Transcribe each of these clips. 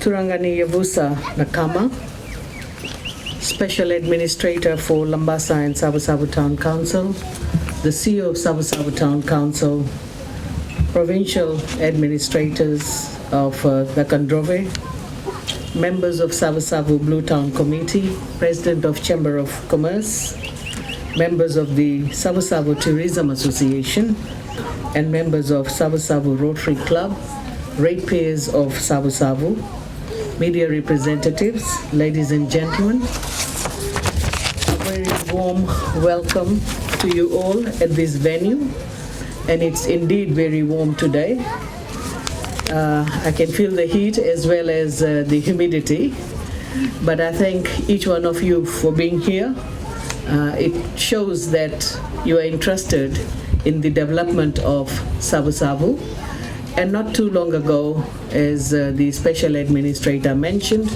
Turangani Yavusa Nakama, Special Administrator for Lambasa and Savusavu Town Council, the CEO of Savusavu Town Council, Provincial Administrators of the Kandrove, members of Savusavu Blue Town Committee, President of Chamber of Commerce, members of the Savusavu Tourism Association, and members of Savusavu Rotary Club, ratepayers of Savusavu, media representatives, ladies and gentlemen, a very warm welcome to you all at this venue, and it's indeed very warm today. I can feel the heat as well as the humidity, but I thank each one of you for being here. It shows that you are interested in the development of Savusavu. And not too long ago, as the special administrator mentioned,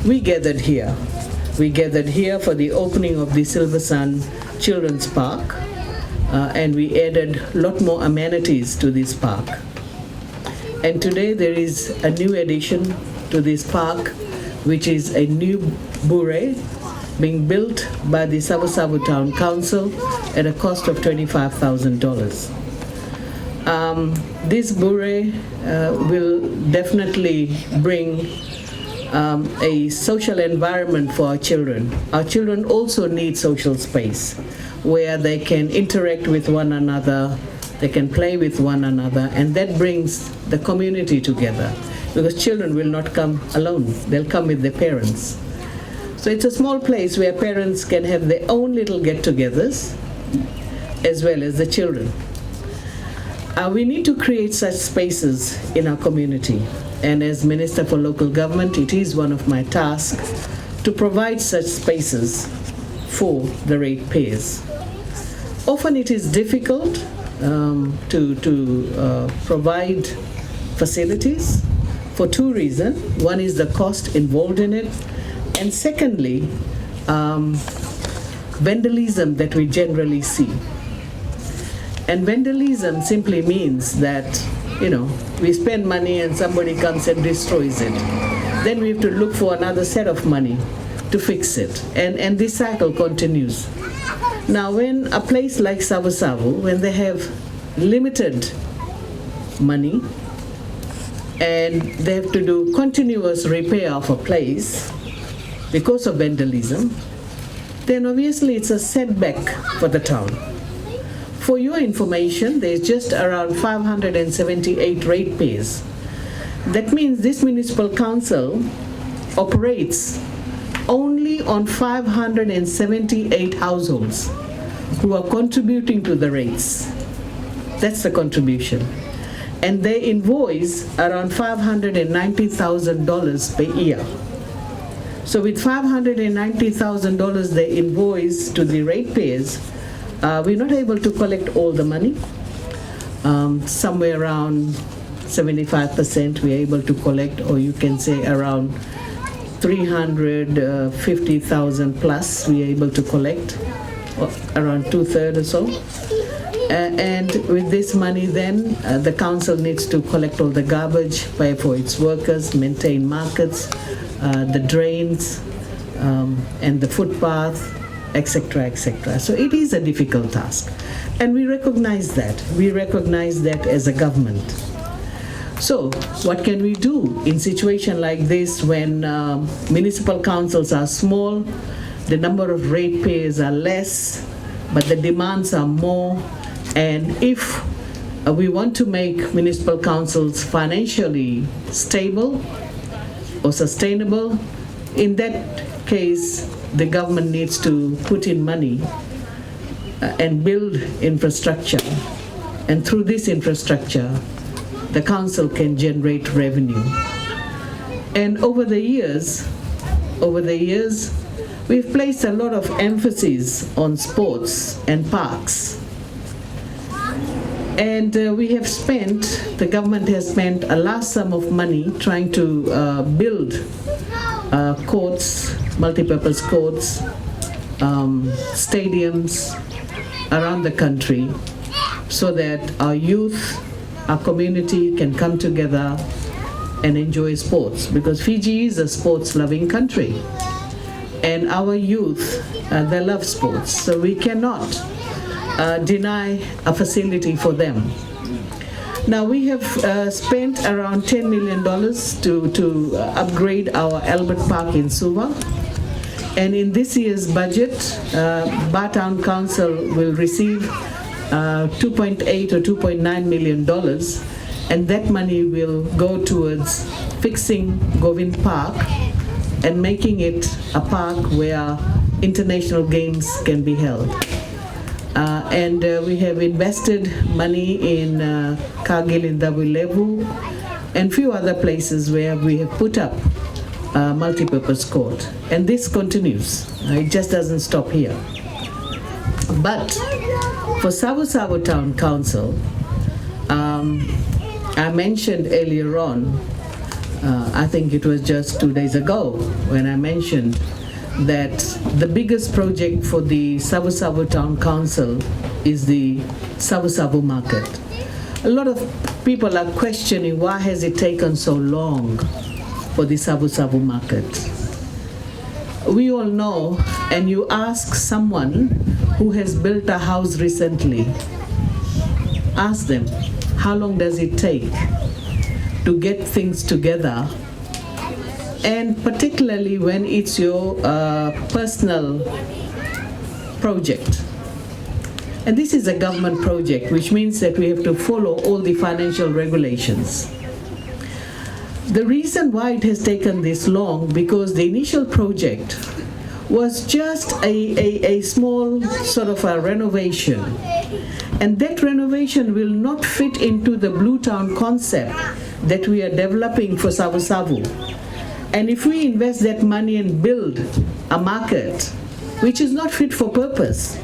we gathered here. We gathered here for the opening of the Silversun Children's Park, and we added a lot more amenities to this park. And today there is a new addition to this park, which is a new Bure being built by the Savusavu Town Council at a cost of $25,000. This Bure will definitely bring a social environment for our children. Our children also need social space where they can interact with one another, they can play with one another, and that brings the community together, because children will not come alone, they'll come with their parents. So it's a small place where parents can have their own little get-togethers as well as the children. We need to create such spaces in our community, and as Minister for Local Government, it is one of my tasks to provide such spaces for the ratepayers. Often it is difficult to provide facilities for two reasons. One is the cost involved in it, and secondly, vandalism that we generally see. And vandalism simply means that, we spend money and somebody comes and destroys it. Then we have to look for another set of money to fix it. And this cycle continues. Now, when a place like Savusavu, when they have limited money and they have to do continuous repair of a place because of vandalism, then obviously it's a setback for the town. For your information, there's just around 578 ratepayers. That means this municipal council operates only on 578 households who are contributing to the rates. That's the contribution. And they invoice around $590,000 per year. So with $590,000 they invoice to the ratepayers, we're not able to collect all the money. Somewhere around 75% we're able to collect, or you can say around 350,000 plus we're able to collect, around 2/3 or so. And with this money then, the council needs to collect all the garbage, pay for its workers, maintain markets, the drains, and the footpath, etc., etc. So it is a difficult task, and we recognize that. We recognize that as a government. So what can we do in situation like this when municipal councils are small, the number of ratepayers are less, but the demands are more, and if we want to make municipal councils financially stable or sustainable, in that case, the government needs to put in money and build infrastructure. And through this infrastructure, the council can generate revenue. And over the years, we've placed a lot of emphasis on sports and parks. And the government has spent a large sum of money trying to build courts, multipurpose courts, stadiums around the country, so that our youth, our community can come together and enjoy sports, because Fiji is a sports-loving country. And our youth, they love sports, so we cannot deny a facility for them. Now, we have spent around $10 million to upgrade our Albert Park in Suva. And in this year's budget, Bure Town Council will receive $2.8 or $2.9 million, and that money will go towards fixing Govind Park and making it a park where international games can be held. We have invested money in Kargil in Davulevu and few other places where we have put up a multi-purpose court. And this continues. It just doesn't stop here. But for Savusavu Town Council, I mentioned earlier on, I think it was just 2 days ago, when I mentioned that the biggest project for the Savusavu Town Council is the Savusavu market. A lot of people are questioning why has it taken so long for the Savusavu market. We all know, and you ask someone who has built a house recently, ask them, how long does it take to get things together? And particularly when it's your personal project. And this is a government project, which means that we have to follow all the financial regulations. The reason why it has taken this long, because the initial project was just a small sort of a renovation. And that renovation will not fit into the Blue Town concept that we are developing for Savusavu. And if we invest that money and build a market which is not fit for purpose,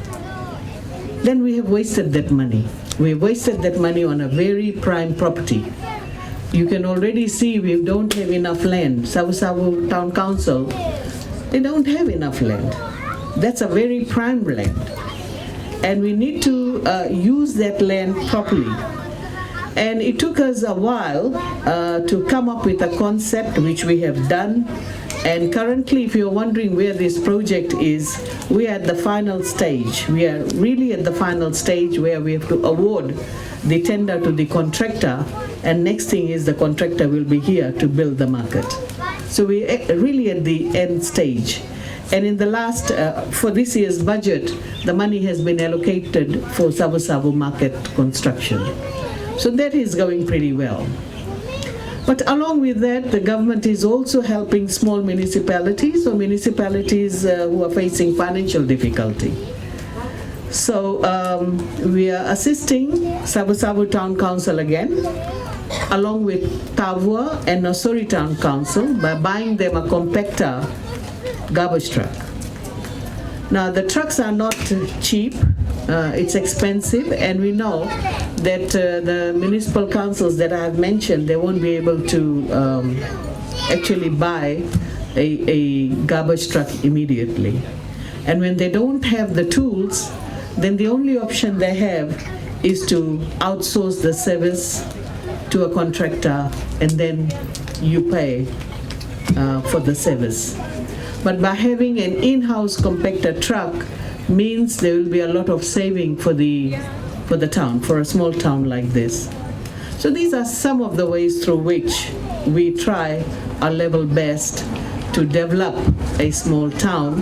then we have wasted that money. We have wasted that money on a very prime property. You can already see we don't have enough land. Savusavu Town Council, they don't have enough land. That's a very prime land. And we need to use that land properly. And it took us a while to come up with a concept, which we have done. And currently, if you're wondering where this project is, we are at the final stage. We are really at the final stage where we have to award the tender to the contractor. And next thing is the contractor will be here to build the market. So we're really at the end stage. And in the last, for this year's budget, the money has been allocated for Savusavu market construction. So that is going pretty well. But along with that, the government is also helping small municipalities or municipalities who are facing financial difficulty. So we are assisting Savusavu Town Council again, along with Tavua and Nosori Town Council, by buying them a compactor garbage truck. Now, the trucks are not cheap. It's expensive, and we know that the municipal councils that I have mentioned, they won't be able to actually buy a garbage truck immediately. And when they don't have the tools, then the only option they have is to outsource the service to a contractor, and then you pay for the service. But by having an in-house compactor truck means there will be a lot of saving for the town, for a small town like this. So these are some of the ways through which we try our level best to develop a small town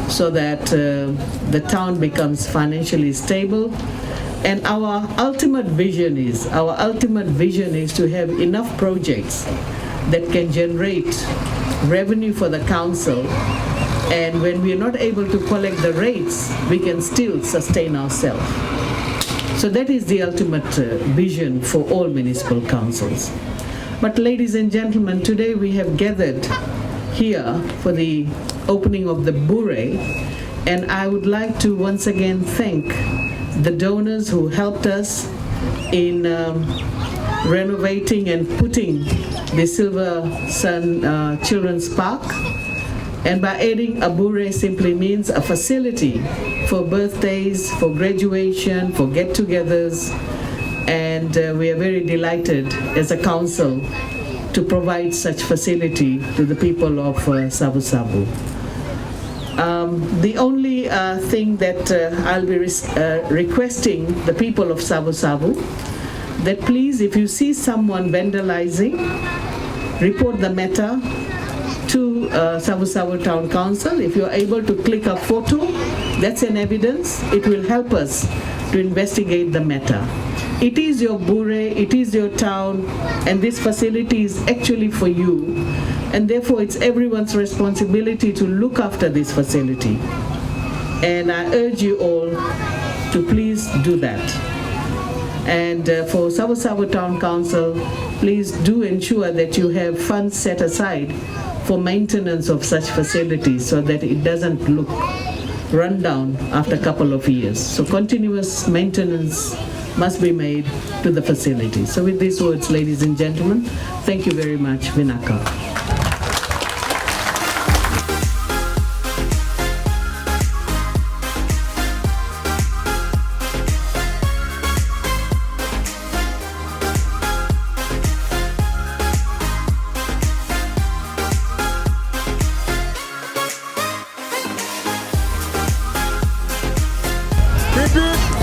so that the town becomes financially stable. And our ultimate vision is to have enough projects that can generate revenue for the council, and when we are not able to collect the rates, we can still sustain ourselves. So that is the ultimate vision for all municipal councils. But ladies and gentlemen, today we have gathered here for the opening of the Bure, and I would like to once again thank the donors who helped us in renovating and putting the Silversun Children's Park. And by adding a Bure simply means a facility for birthdays, for graduation, for get-togethers. And we are very delighted as a council to provide such facility to the people of Savusavu. The only thing that I'll be requesting the people of Savusavu, that please, if you see someone vandalizing, report the matter to Savusavu Town Council. If you're able to click a photo, that's an evidence. It will help us to investigate the matter. It is your Bure, it is your town, and this facility is actually for you. And therefore, it's everyone's responsibility to look after this facility. And I urge you all to please do that. And for Savusavu Town Council, please do ensure that you have funds set aside for maintenance of such facilities so that it doesn't look run down after a couple of years. So continuous maintenance must be made to the facility. So with these words, ladies and gentlemen, thank you very much. Vinaka. Hip hip